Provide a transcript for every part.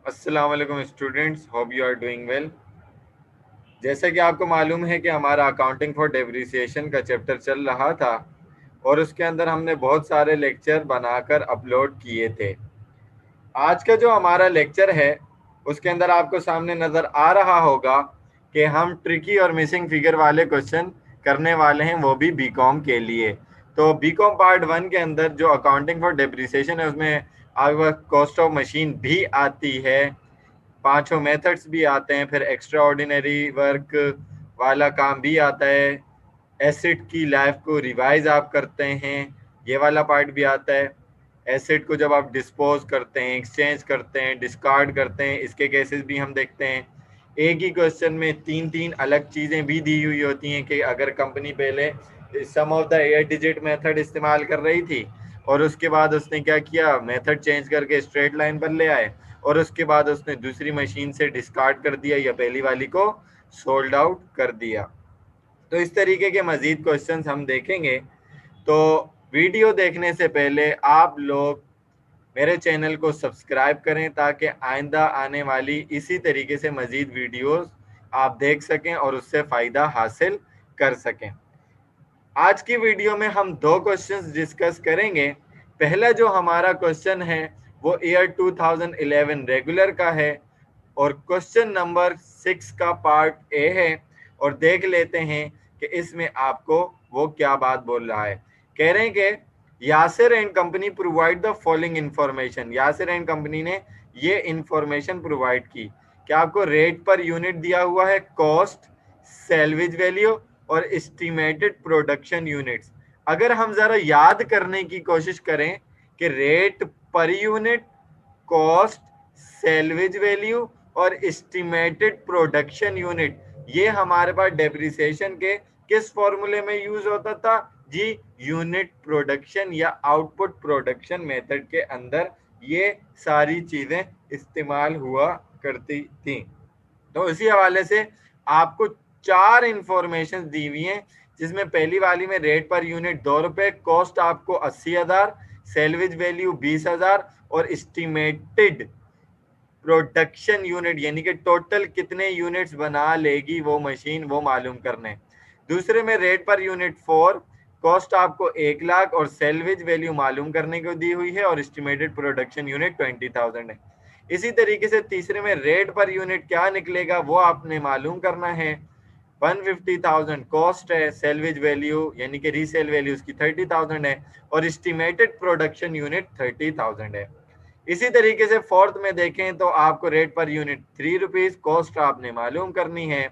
अस्सलाम वालेकुम students, hope you are doing well. जैसा कि आपको मालूम है कि हमारा अकाउंटिंग फॉर डेप्रिसिएशन का चैप्टर चल रहा था और उसके अंदर हमने बहुत सारे लेक्चर बनाकर अपलोड किए थे। आज का जो हमारा लेक्चर है उसके अंदर आपको सामने नज़र आ रहा होगा कि हम ट्रिकी और मिसिंग फिगर वाले क्वेश्चन करने वाले हैं, वो भी बीकॉम के लिए। तो बीकॉम पार्ट 1 के अंदर जो अकाउंटिंग फॉर डेप्रिसिएशन है उसमें आपका कॉस्ट ऑफ मशीन भी आती है, पांचों मेथड्स भी आते हैं, फिर एक्स्ट्रा ऑर्डिनरी वर्क वाला काम भी आता है, एसिड की लाइफ को रिवाइज आप करते हैं, ये वाला पार्ट भी आता है। एसिड को जब आप डिस्पोज करते हैं, एक्सचेंज करते हैं, डिस्कार्ड करते हैं, इसके केसेस भी हम देखते हैं। एक ही क्वेश्चन में तीन तीन अलग चीज़ें भी दी हुई होती हैं कि अगर कंपनी पहले सम ऑफ द 8 डिजिट मेथड इस्तेमाल कर रही थी और उसके बाद उसने क्या किया, मेथड चेंज करके स्ट्रेट लाइन पर ले आए और उसके बाद उसने दूसरी मशीन से डिस्कार्ड कर दिया या पहली वाली को सोल्ड आउट कर दिया। तो इस तरीके के मजीद क्वेश्चंस हम देखेंगे। तो वीडियो देखने से पहले आप लोग मेरे चैनल को सब्सक्राइब करें ताकि आइंदा आने वाली इसी तरीके से मजीद वीडियोस आप देख सकें और उससे फ़ायदा हासिल कर सकें। आज की वीडियो में हम दो क्वेश्चंस डिस्कस करेंगे। पहला जो हमारा क्वेश्चन है वो ईयर 2011 रेगुलर का है और क्वेश्चन नंबर 6 का पार्ट ए है, और देख लेते हैं कि इसमें आपको वो क्या बात बोल रहा है। कह रहे हैं कि Yasir and company provide the following information. Yasir and company ने ये इंफॉर्मेशन प्रोवाइड की कि आपको रेट पर यूनिट दिया हुआ है, कॉस्ट, सेल्वेज वैल्यू और एस्टिमेटेड प्रोडक्शन यूनिट्स। अगर हम जरा याद करने की कोशिश करें कि rate per unit, cost, salvage value और एस्टिमेटेड प्रोडक्शन यूनिट, ये हमारे पास डेप्रिसिएशन के किस फॉर्मूले में यूज होता था जी? यूनिट प्रोडक्शन या आउटपुट प्रोडक्शन मेथड के अंदर ये सारी चीजें इस्तेमाल हुआ करती थी। तो इसी हवाले से आपको चार इंफॉर्मेशन दी हुई हैं, जिसमें पहली वाली में रेट पर यूनिट 2 रुपए, कॉस्ट आपको 80,000, सेल्वेज वैल्यू 20,000 और एस्टिमेटेड प्रोडक्शन यूनिट यानी कि टोटल कितने यूनिट्स बना लेगी वो मशीन, वो मालूम करने। दूसरे में रेट पर यूनिट 4, कॉस्ट आपको 1 लाख और सेल्वेज वैल्यू मालूम करने को दी हुई है और एस्टिमेटेड प्रोडक्शन यूनिट 20,000 है। इसी तरीके से तीसरे में रेट पर यूनिट क्या निकलेगा वो आपने मालूम करना है। 150,000 कॉस्ट है, सेल्वेज वैल्यू यानी कि रीसेल वैल्यू उसकी 30,000 है और एस्टिमेटेड प्रोडक्शन यूनिट 30,000 है। इसी तरीके से फोर्थ में देखें तो आपको rate per unit 3 rupees, cost आपने मालूम करनी है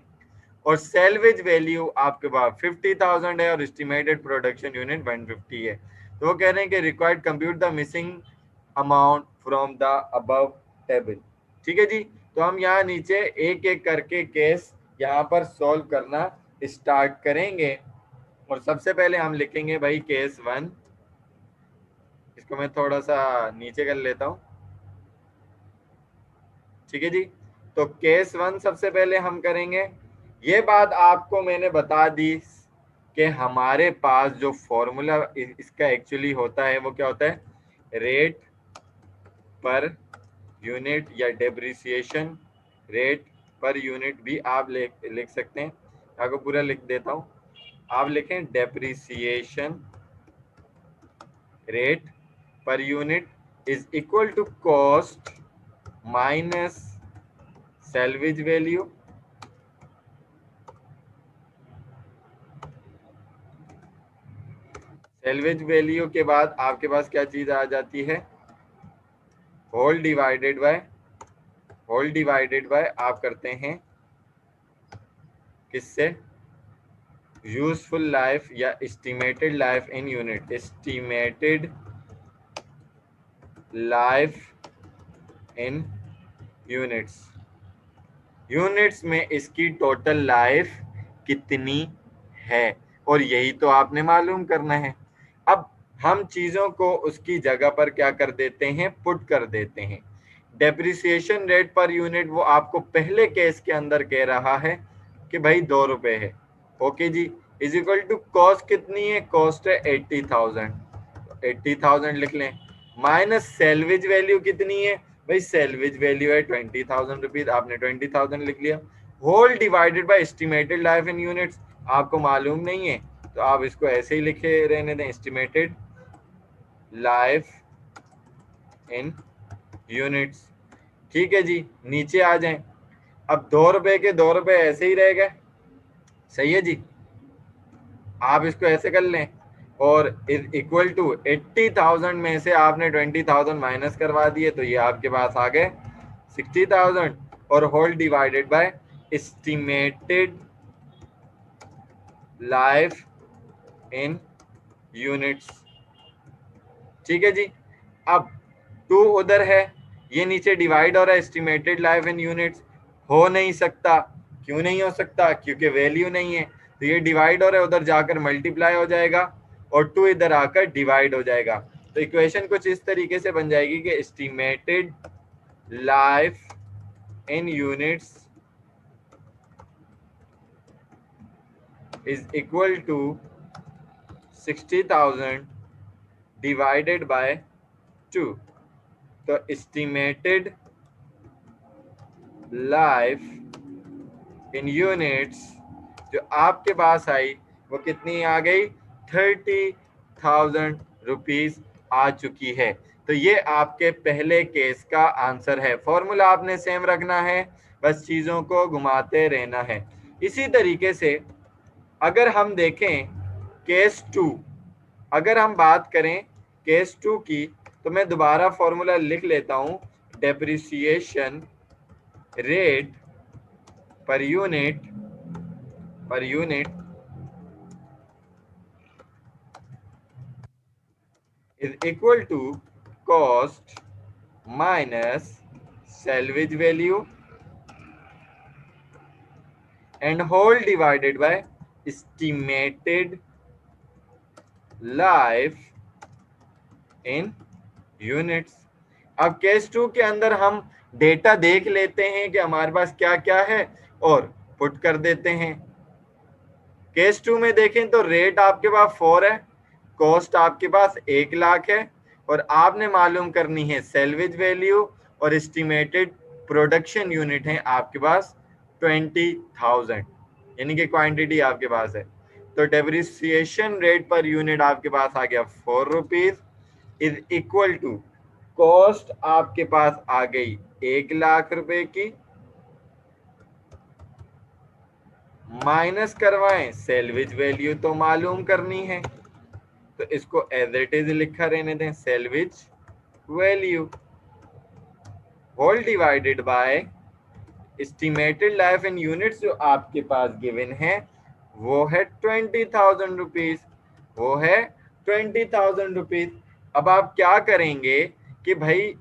और सेल्वेज वैल्यू आपके पास 50,000 है और एस्टिमेटेड प्रोडक्शन यूनिट 150 है। तो वो कह रहे हैं कि required compute the missing amount from the above table. ठीक है जी। तो हम यहाँ नीचे एक एक करके केस यहाँ पर सॉल्व करना स्टार्ट करेंगे और सबसे पहले हम लिखेंगे भाई केस 1। इसको मैं थोड़ा सा नीचे कर लेता हूँ। ठीक है जी। तो केस 1 सबसे पहले हम करेंगे। ये बात आपको मैंने बता दी कि हमारे पास जो फॉर्मूला इसका एक्चुअली होता है वो क्या होता है, रेट पर यूनिट या डेप्रिसिएशन रेट पर यूनिट भी आप लिख सकते हैं। आपको पूरा लिख देता हूँ। आप लिखें depreciation rate per unit is equal to cost minus salvage value salvage value के बाद आपके पास क्या चीज आ जाती है, होल डिवाइडेड बाय आप करते हैं किससे, यूजफुल लाइफ या estimated life in unit, estimated life in units. Units में इसकी टोटल लाइफ कितनी है और यही तो आपने मालूम करना है। अब हम चीजों को उसकी जगह पर क्या कर देते हैं, पुट कर देते हैं। डेप्रिसिएशन रेट पर यूनिट वो आपको पहले केस के अंदर कह रहा है कि भाई 2 रुपए है। ओके जी। इज इक्वल टू कॉस्ट कितनी है, कॉस्ट है 80,000, 80,000 लिख लें, माइनस सेल्वेज वैल्यू कितनी है, भाई सेल्वेज वैल्यू है 20,000 रुपीज, आपने 20,000 लिख लिया। Whole divided by estimated life in units, आपको मालूम नहीं है तो आप इसको ऐसे ही लिखे रहने दें, एस्टिमेटेड लाइफ इन यूनिट्स। ठीक है जी, नीचे आ जाएं। अब 2 रुपए के 2 रुपए ऐसे ही रह गए, सही है जी, आप इसको ऐसे कर लें और इज इक्वल टू 80,000 में से आपने 20,000 माइनस करवा दिए तो ये आपके पास आ गए 60,000 और whole divided by estimated life in units. ठीक है जी, अब 2 उधर है, ये नीचे डिवाइड हो रहा है, एस्टिमेटेड लाइफ इन यूनिट्स हो नहीं सकता। क्यों नहीं हो सकता? क्योंकि वैल्यू नहीं है, तो ये डिवाइड हो रहा है, उधर जाकर मल्टीप्लाई हो जाएगा और 2 इधर आकर डिवाइड हो जाएगा। तो इक्वेशन कुछ इस तरीके से बन जाएगी कि estimated life in units is equal to 60,000 divided by 2। तो एस्टिमेटेड लाइफ इन यूनिट्स जो आपके पास आई वो कितनी आ गई? 30,000 रुपीज आ चुकी है। तो ये आपके पहले केस का आंसर है। फॉर्मूला आपने सेम रखना है, बस चीजों को घुमाते रहना है। इसी तरीके से अगर हम देखें केस 2, अगर हम बात करें केस 2 की, तो मैं दोबारा फॉर्मूला लिख लेता हूं, depreciation rate per unit is equal to cost minus salvage value and whole divided by estimated life in units। अब केस 2 के अंदर हम डेटा देख लेते हैं कि हमारे पास क्या क्या है और पुट कर देते हैं। केस 2 में देखें तो रेट आपके पास 4 है, कॉस्ट आपके पास 1 लाख है और आपने मालूम करनी है सेल्वेज वैल्यू और एस्टिमेटेड प्रोडक्शन यूनिट है आपके पास 20,000, यानी कि क्वांटिटी आपके पास है। तो डेप्रिसिएशन रेट पर यूनिट आपके पास आ गया 4 rupees is equal to cost आपके पास आ गई 1 लाख रुपए की, माइनस करवाएं सेल्वेज वैल्यू तो मालूम करनी है तो इसको एज इट इज लिखा रहने दें, salvage value whole divided by estimated life in units जो आपके पास गिवन है वो है 20,000 रुपीज, वो है 20,000 रुपीज। अब आप क्या करेंगे कि भाई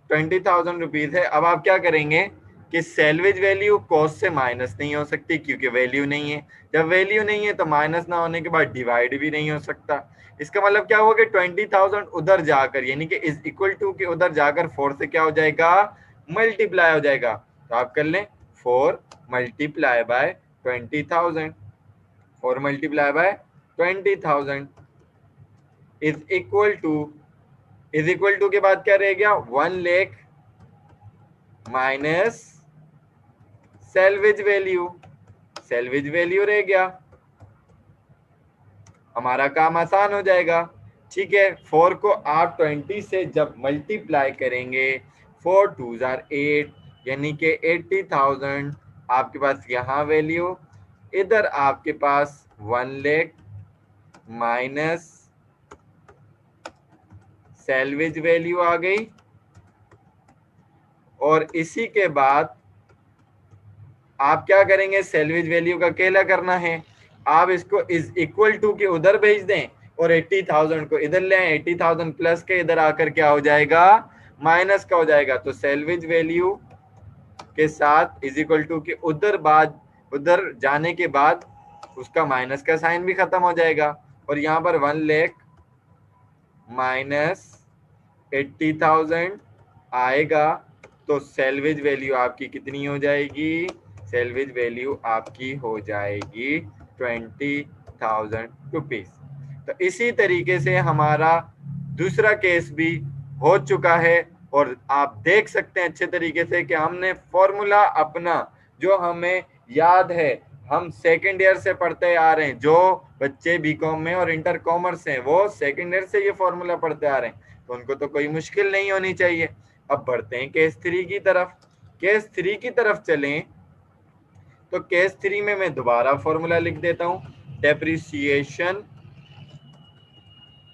20,000 रुपीज है, अब आप क्या करेंगे कि सेल्वेज वैल्यू कॉस्ट से माइनस नहीं हो सकती क्योंकि वैल्यू नहीं है। जब वैल्यू नहीं है तो माइनस ना होने के बाद डिवाइड भी नहीं हो सकता। इसका मतलब क्या होगा कि 20,000 उधर जाकर यानी कि इज इक्वल टू के उधर जाकर 4 से क्या हो जाएगा? मल्टीप्लाई हो जाएगा। तो आप कर लें 4 multiply by 20,000, 4 multiply by 20,000 is equal to के बाद क्या रह गया? 1 लाख माइनस सेल्वेज वैल्यू रह गया। हमारा काम आसान हो जाएगा। ठीक है, 4 को आप 20 से जब मल्टीप्लाई करेंगे 4 2s are 8 यानी कि 80,000 आपके पास यहाँ वैल्यू, इधर आपके पास 1 लाख माइनस सेल्वेज वैल्यू आ गई और इसी के बाद आप क्या करेंगे? सेल्वेज वैल्यू का केला करना है। आप इसको इज इक्वल टू के उधर भेज दें और 80,000 को इधर ले आए, 80,000 प्लस के इधर आकर क्या हो जाएगा? माइनस का हो जाएगा। तो सेल्वेज वैल्यू के साथ इज इक्वल टू के उधर जाने के बाद उसका माइनस का साइन भी खत्म हो जाएगा और यहाँ पर 1 लाख माइनस 80,000 आएगा। तो सेल्वेज वैल्यू आपकी कितनी हो जाएगी? सेल्वेज वैल्यू आपकी हो जाएगी 20,000 रुपीज। तो इसी तरीके से हमारा दूसरा केस भी हो चुका है और आप देख सकते हैं अच्छे तरीके से कि हमने फॉर्मूला अपना जो हमें याद है, हम सेकेंड ईयर से पढ़ते आ रहे हैं, जो बच्चे बीकॉम में और इंटर कॉमर्स हैं वो सेकेंड ईयर से ये फॉर्मूला पढ़ते आ रहे हैं, तो उनको तो कोई मुश्किल नहीं होनी चाहिए। अब बढ़ते हैं केस 3 की तरफ। केस 3 की तरफ चलें तो केस 3 में मैं दोबारा फॉर्मूला लिख देता हूं। Depreciation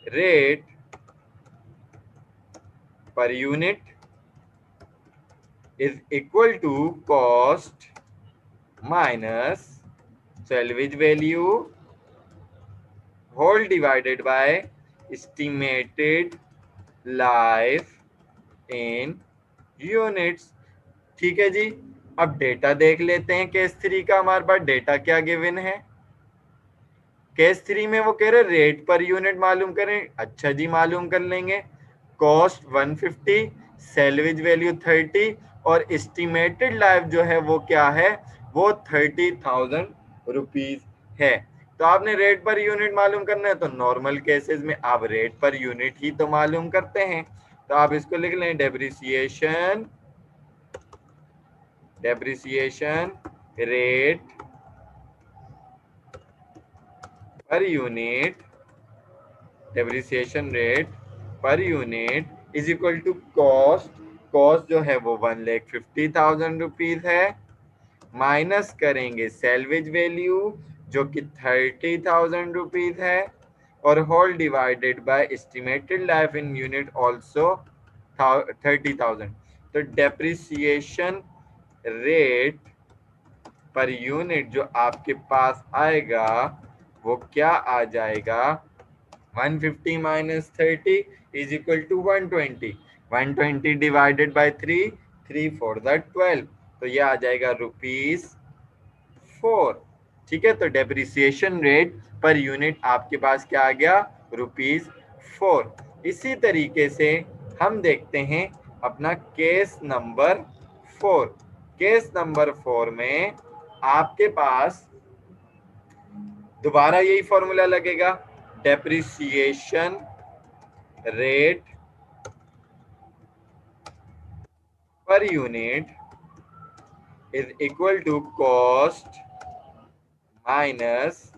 rate per unit is equal to cost minus salvage value whole divided by estimated life in units। ठीक है जी। अब डेटा देख लेते हैं केस 3 का। हमारे पास डेटा क्या गिवन है? केस 3 में वो कह रहे रेट पर यूनिट मालूम करें। अच्छा जी, मालूम कर लेंगे। कॉस्ट 150, सैलवेज वैल्यू 30 और एस्टिमेटेड लाइफ जो है वो क्या है? वो 30,000 रुपीज है। तो आपने रेट पर यूनिट मालूम करना है, तो नॉर्मल केसेस में आप रेट पर यूनिट ही तो मालूम करते हैं। तो आप इसको लिख लें, depreciation rate per unit, depreciation rate per unit is equal to cost. Cost जो है वो 1,50,000 रुपीज है, माइनस करेंगे सैलवेज वैल्यू जो कि 30,000 रुपीज है, और whole divided by estimated life in unit also 30,000। तो डेप्रिसिएशन रेट पर यूनिट जो आपके पास आएगा वो क्या आ जाएगा? 150 minus 30 is equal to 120। 120 divided by 3, 3 4 12, तो ये आ जाएगा ₹4। ठीक है, तो डेप्रिसिएशन रेट पर यूनिट आपके पास क्या आ गया? ₹4। इसी तरीके से हम देखते हैं अपना केस नंबर 4। केस नंबर 4 में आपके पास दोबारा यही फॉर्मूला लगेगा। Depreciation rate per unit is equal to cost minus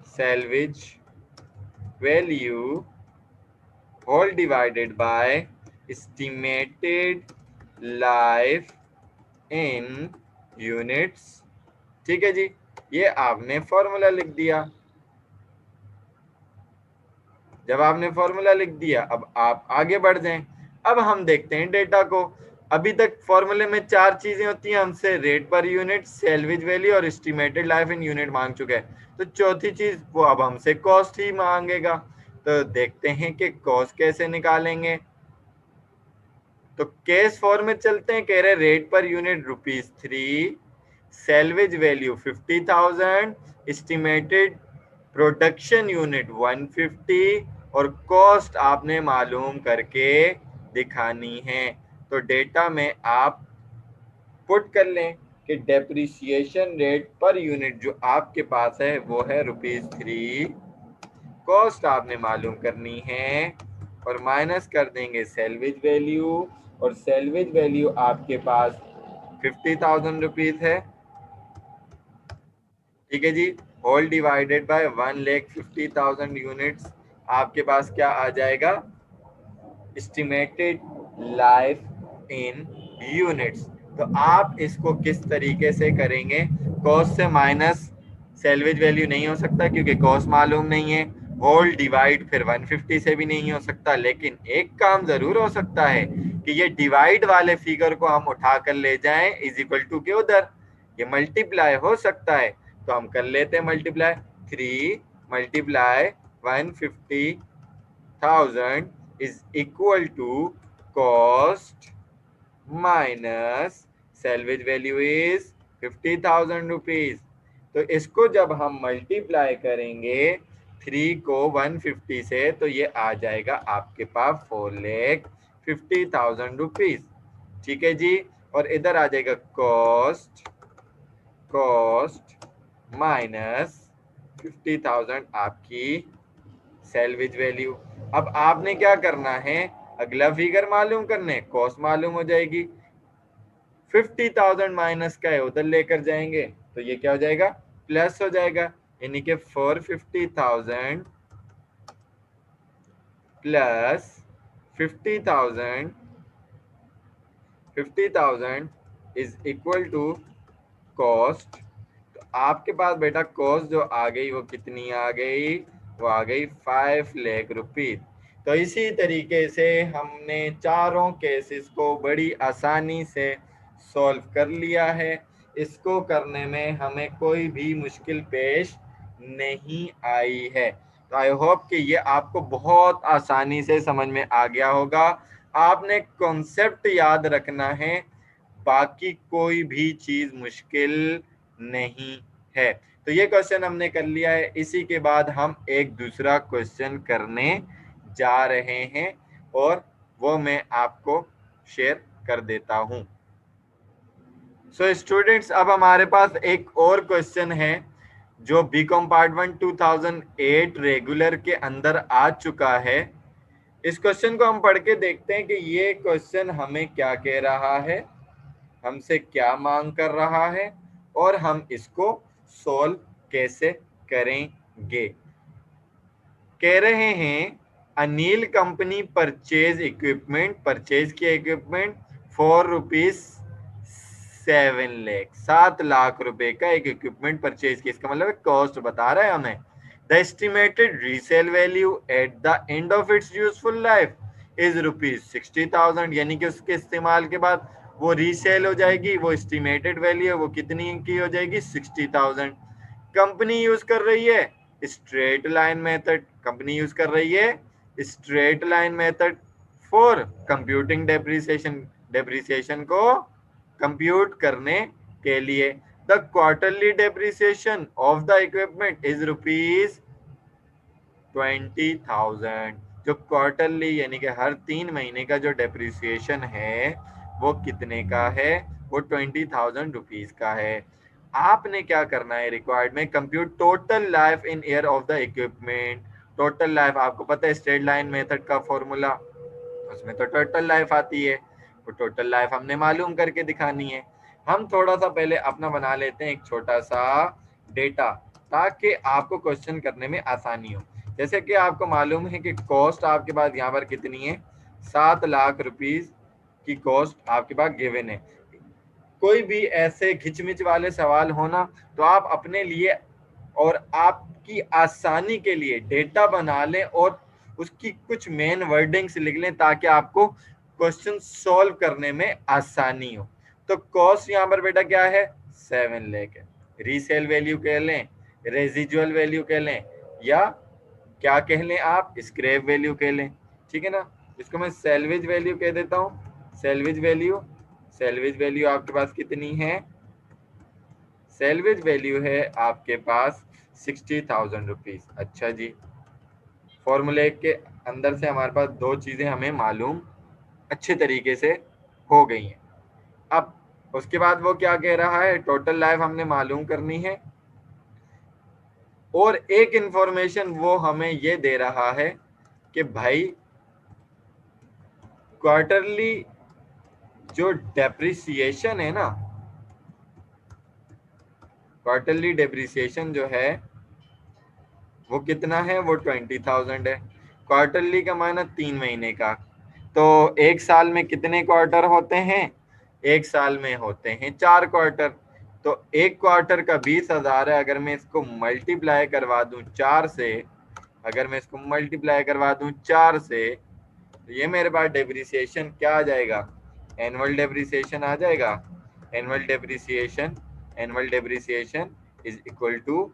salvage value whole divided by estimated life in units। ठीक है जी, ये आपने फॉर्मूला लिख दिया। जब आपने फॉर्मूला लिख दिया, अब आप आगे बढ़ जाएं। अब हम देखते हैं डेटा को। अभी तक फॉर्मूले में 4 चीजें होती हैं, हमसे rate per unit, salvage value और एस्टिमेटेड लाइफ इन यूनिट मांग चुके हैं। तो चौथी चीज वो अब हमसे कॉस्ट ही मांगेगा। तो देखते हैं कि कॉस्ट कैसे निकालेंगे। तो केस 4 में चलते हैं। कह रहे rate per unit ₹3, salvage value 50,000, estimated production unit 150 और कॉस्ट आपने मालूम करके दिखानी है। तो डेटा में आप पुट कर लें कि डेप्रिसिएशन रेट पर यूनिट जो आपके पास है वो है ₹3। कॉस्ट आपने मालूम करनी है और माइनस कर देंगे सैलवेज वैल्यू, और सैलवेज वैल्यू आपके पास 50,000 रुपीज है। ठीक है जी, होल डिवाइडेड बाय 1,50,000 यूनिट्स आपके पास क्या आ जाएगा? Estimated life in units. तो आप इसको किस तरीके से करेंगे? कॉस्ट से माइनस सैलवेज वैल्यू नहीं हो सकता क्योंकि कॉस्ट मालूम नहीं है। होल डिवाइड फिर 150 से भी नहीं हो सकता, लेकिन एक काम जरूर हो सकता है कि ये डिवाइड वाले फिगर को हम उठा कर ले जाएं इज इक्वल टू के उधर, ये मल्टीप्लाई हो सकता है। तो हम कर लेते हैं multiply. 3 multiply 150,000 is equal to cost minus salvage value is 50,000 rupees. तो इसको जब हम मल्टीप्लाई करेंगे 3 को 150 से, तो ये आ जाएगा आपके पास 4,50,000 रुपीज। ठीक है जी, और इधर आ जाएगा कॉस्ट माइनस 50,000 आपकी सैलवेज वैल्यू। अब आपने क्या करना है? अगला फिगर मालूम करने, कॉस्ट मालूम हो जाएगी, 50,000 माइनस का है उधर लेकर जाएंगे तो ये क्या हो जाएगा, प्लस हो जाएगा, यानी कि 450,000 plus 50,000 is equal to cost. तो आपके पास बेटा कॉस्ट जो आ गई वो कितनी आ गई, वो आ गई 5 लाख रुपीज। तो इसी तरीके से हमने चारों केसेस को बड़ी आसानी से सॉल्व कर लिया है। इसको करने में हमें कोई भी मुश्किल पेश नहीं आई है। तो आई होप कि ये आपको बहुत आसानी से समझ में आ गया होगा। आपने कॉन्सेप्ट याद रखना है, बाकी कोई भी चीज मुश्किल नहीं है। तो ये क्वेश्चन हमने कर लिया है। इसी के बाद हम एक दूसरा क्वेश्चन करने जा रहे हैं और वो मैं आपको शेयर कर देता हूं। सो स्टूडेंट्स, अब हमारे पास एक और क्वेश्चन है जो बीकॉम पार्ट 1 2008 रेगुलर के अंदर आ चुका है। इस क्वेश्चन को हम पढ़ के देखते हैं कि ये क्वेश्चन हमें क्या कह रहा है, हमसे क्या मांग कर रहा है और हम इसको सोल्व कैसे करेंगे। कह रहे हैं Anil company purchase equipment, purchase किया इक्विपमेंट फॉर रुपीज 7 लाख रुपए का एक इक्विपमेंट परचेज किया। इसका मतलब कॉस्ट बता रहा है हमें। The estimated resale value at the end of its useful life is rupees 60,000, यानी कि उसके इस्तेमाल के बाद वो रीसेल हो जाएगी, वो एस्टिमेटेड वैल्यू है वो कितनी की हो जाएगी, 60,000। कंपनी यूज कर रही है straight line method, company use कर रही है straight line method for computing depreciation, depreciation को कंप्यूट करने के लिए। The quarterly depreciation of the equipment is rupees 20,000। जो क्वार्टरली यानी कि हर 3 महीने का जो डेप्रिसिएशन है वो कितने का है, वो 20,000 रुपीज का है। आपने क्या करना है, रिक्वायर्ड में compute total life in year of the equipment. Total life आपको पता है स्ट्रेट लाइन मेथड का फॉर्मूला, उसमें तो टोटल लाइफ आती है, तो टोटल लाइफ हमने मालूम करके दिखानी है। हम थोड़ा सा पहले अपना बना लेते हैं एक छोटा सा डेटा, ताकि आपको क्वेश्चन करने में आसानी हो। जैसे कि आपको मालूम है कि कॉस्ट आपके पास यहाँ पर कितनी है, 7 लाख रुपीज की कॉस्ट आपके पास गिवन है। कोई भी ऐसे घिचमिच वाले सवाल होना तो आप अपने लिए और आपकी आसानी के लिए डेटा बना लें और उसकी कुछ मेन वर्डिंग्स लिख लें ताकि आपको क्वेश्चन सॉल्व करने में आसानी हो। तो कॉस्ट यहाँ पर बेटा क्या है, 7 लाख है। रीसेल वैल्यू कह लें, रेजिजुअल वैल्यू कह लें, या क्या कह लें आप, स्क्रैप वैल्यू कह लें, ठीक है ना। इसको मैं सेल्वेज वैल्यू कह देता हूँ। सेल्वेज वैल्यू, सेल्वेज वैल्यू आपके पास कितनी है, सेल्वेज वैल्यू है आपके पास 60,000 रुपीज। अच्छा जी, फॉर्मूले के अंदर से हमारे पास दो चीजें हमें मालूम अच्छे तरीके से हो गई हैं। अब उसके बाद वो क्या कह रहा है, टोटल लाइफ हमने मालूम करनी है और एक इंफॉर्मेशन वो हमें ये दे रहा है कि भाई क्वार्टरली जो डेप्रिसिएशन है ना, क्वार्टरली डेप्रिसिएशन जो है वो कितना है, वो 20,000 है। क्वार्टरली का माना 3 महीने का, तो एक साल में कितने क्वार्टर होते हैं, एक साल में होते हैं 4 क्वार्टर। तो एक क्वार्टर का 20,000 है। अगर मैं इसको मल्टीप्लाई करवा दूं 4 से, अगर मैं इसको मल्टीप्लाई करवा दूं 4 से, तो ये मेरे पास डेप्रिसिएशन क्या आ जाएगा, एनुअल डेप्रिसिएशन आ जाएगा। Annual depreciation, annual depreciation is equal to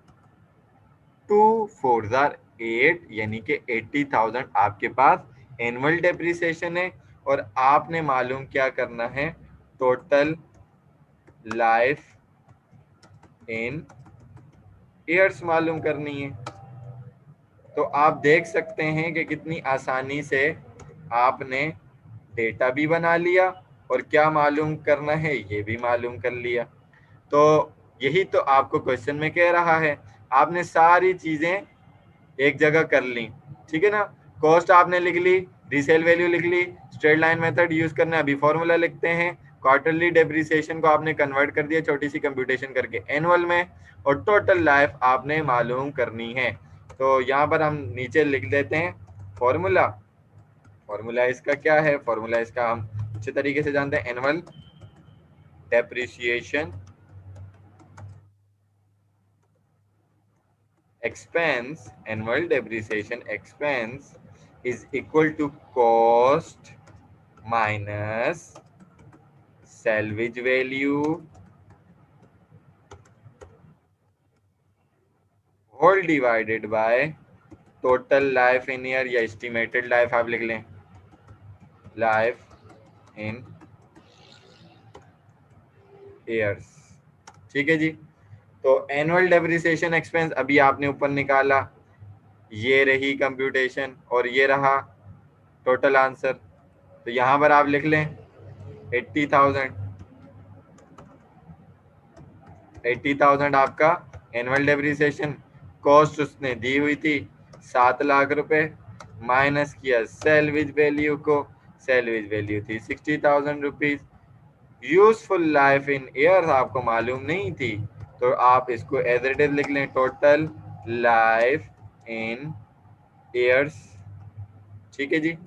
2 4 8, यानी कि 80,000 आपके पास एनुअल डेप्रिसिएशन है। और आपने मालूम क्या करना है, टोटल लाइफ इन ईयर्स मालूम करनी है। तो आप देख सकते हैं कि कितनी आसानी से आपने डेटा भी बना लिया और क्या मालूम करना है ये भी मालूम कर लिया। तो यही तो आपको क्वेश्चन में कह रहा है, आपने सारी चीजें एक जगह कर ली, ठीक है ना। कॉस्ट आपने लिख ली, रीसेल वैल्यू लिख ली, स्ट्रेट लाइन मेथड यूज करना है, अभी फॉर्मूला लिखते हैं, क्वार्टरली डेप्रिसिएशन को आपने कन्वर्ट कर दिया छोटी सी कंप्यूटेशन करके एनुअल में, और टोटल लाइफ आपने मालूम करनी है। तो यहाँ पर हम नीचे लिख देते हैं फॉर्मूला। फॉर्मूला इसका क्या है, फॉर्मूला इसका हम अच्छे तरीके से जानते हैं, annual depreciation expense, annual depreciation expense is equal to cost minus salvage value whole divided by total life in year या estimated life आप लिख लें, life in years। ठीक है जी। तो एनुअल डेप्रिसिएशन एक्सपेंस अभी आपने ऊपर निकाला, ये रही कंप्यूटेशन और ये रहा टोटल आंसर। तो यहां पर आप लिख लें 80,000, 80,000 आपका एनुअल डेप्रिसिएशन। कॉस्ट उसने दी हुई थी 7 लाख रुपए, माइनस किया सेल्वेज वैल्यू को, सेल्वेज वैल्यू थी 60,000 rupees. Useful life in years आपको मालूम नहीं थी, तो आप इसको एज इट इज लिख लें, टोटल लाइफ इन ईयर्स। ठीक है जी।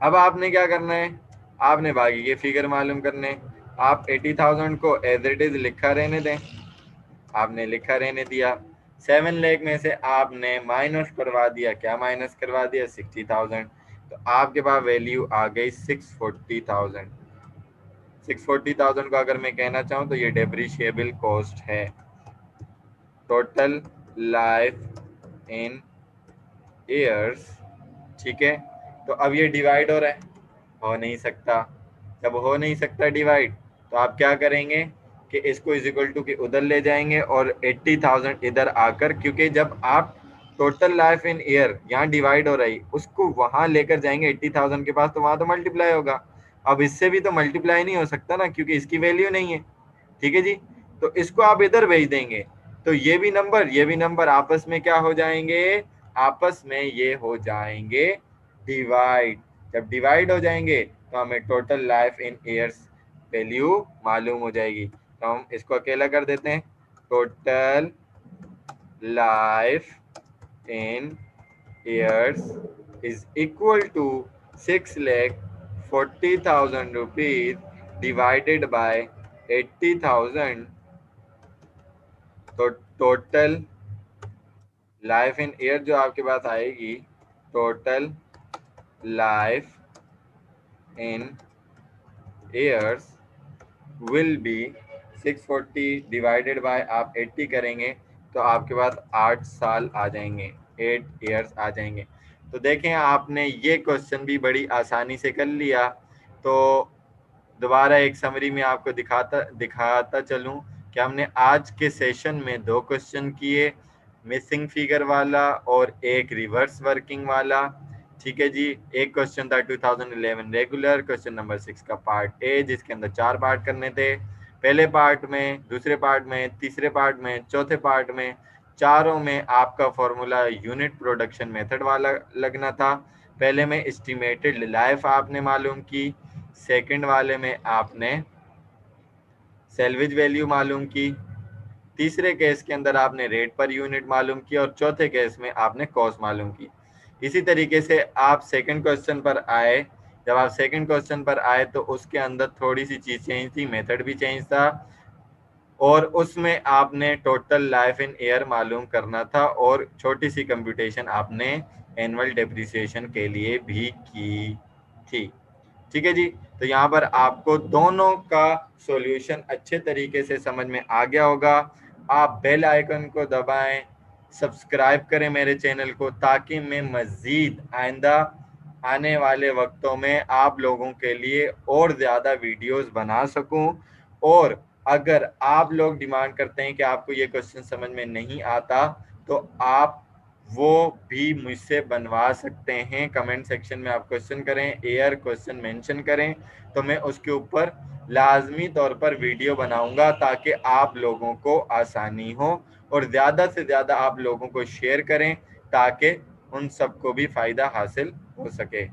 अब आपने क्या करना है, आपने बाकी के फिगर मालूम करने। आप 80,000 को एज इट इज लिखा रहने दें, आपने लिखा रहने दिया। 7 लाख में से आपने माइनस करवा दिया, क्या माइनस करवा दिया, 60,000। तो आपके पास वैल्यू आ गई 640,000। 640,000 को अगर मैं कहना चाहूँ तो ये डेप्रिशिएबल कॉस्ट है, टोटल लाइफ इन ईयर्स। ठीक है। तो अब ये डिवाइड हो नहीं सकता। जब हो नहीं सकता डिवाइड, तो आप क्या करेंगे कि इसको इज इक्वल टू के उधर ले जाएंगे और 80,000 इधर आकर, क्योंकि जब आप टोटल लाइफ इन ईयर यहाँ डिवाइड हो रही, उसको वहां लेकर जाएंगे 80,000 के पास, तो वहां तो मल्टीप्लाई होगा। अब इससे भी तो मल्टीप्लाई नहीं हो सकता ना, क्योंकि इसकी वैल्यू नहीं है। ठीक है जी। तो इसको आप इधर भेज देंगे, तो ये भी नंबर आपस में क्या हो जाएंगे, आपस में ये हो जाएंगे डिवाइड। जब डिवाइड हो जाएंगे तो हमें total life in years value मालूम हो जाएगी। तो हम इसको अकेला कर देते हैं, total life in years is equal to 6,40,000 rupees divided by 80,000। तो टोटल लाइफ इन ईयर जो आपके पास आएगी, total life in years will be 640 divided by आप 80 करेंगे तो आपके पास 8 साल आ जाएंगे, 8 ईयर्स आ जाएंगे। तो देखें आपने ये क्वेश्चन भी बड़ी आसानी से कर लिया। तो दोबारा एक समरी में आपको दिखाता चलूं कि हमने आज के सेशन में 2 क्वेश्चन किए, मिसिंग फिगर वाला और एक रिवर्स वर्किंग वाला। ठीक है जी। एक क्वेश्चन था 2011 रेगुलर, क्वेश्चन नंबर 6 का पार्ट ए, जिसके अंदर 4 पार्ट करने थे। पहले पार्ट में, दूसरे पार्ट में, तीसरे पार्ट में, चौथे पार्ट में, चारों में आपका फॉर्मूला यूनिट प्रोडक्शन मेथड वाला लगना था। पहले में एस्टिमेटेड लाइफ आपने मालूम की, सेकंड वाले में आपने सेल्वेज वैल्यू मालूम की, तीसरे केस के अंदर आपने रेट पर यूनिट मालूम की, और चौथे केस में आपने कॉस्ट मालूम की। इसी तरीके से आप सेकंड क्वेश्चन पर आए, जब आप सेकंड क्वेश्चन पर आए तो उसके अंदर थोड़ी सी चीज चेंज थी, मेथड भी चेंज था, और उसमें आपने टोटल लाइफ इन ईयर मालूम करना था, और छोटी सी कंप्यूटेशन आपने एनुअल डेप्रिसिएशन के लिए भी की थी। ठीक है जी। तो यहाँ पर आपको दोनों का सॉल्यूशन अच्छे तरीके से समझ में आ गया होगा। आप बेल आइकन को दबाएं, सब्सक्राइब करें मेरे चैनल को, ताकि मैं मज़ीद आइंदा आने वाले वक्तों में आप लोगों के लिए और ज़्यादा वीडियोस बना सकूं। और अगर आप लोग डिमांड करते हैं कि आपको ये क्वेश्चन समझ में नहीं आता, तो आप वो भी मुझसे बनवा सकते हैं। कमेंट सेक्शन में आप क्वेश्चन करें, एयर क्वेश्चन मेंशन करें, तो मैं उसके ऊपर लाजमी तौर पर वीडियो बनाऊंगा, ताकि आप लोगों को आसानी हो, और ज़्यादा से ज़्यादा आप लोगों को शेयर करें, ताकि उन सबको भी फ़ायदा हासिल हो सके।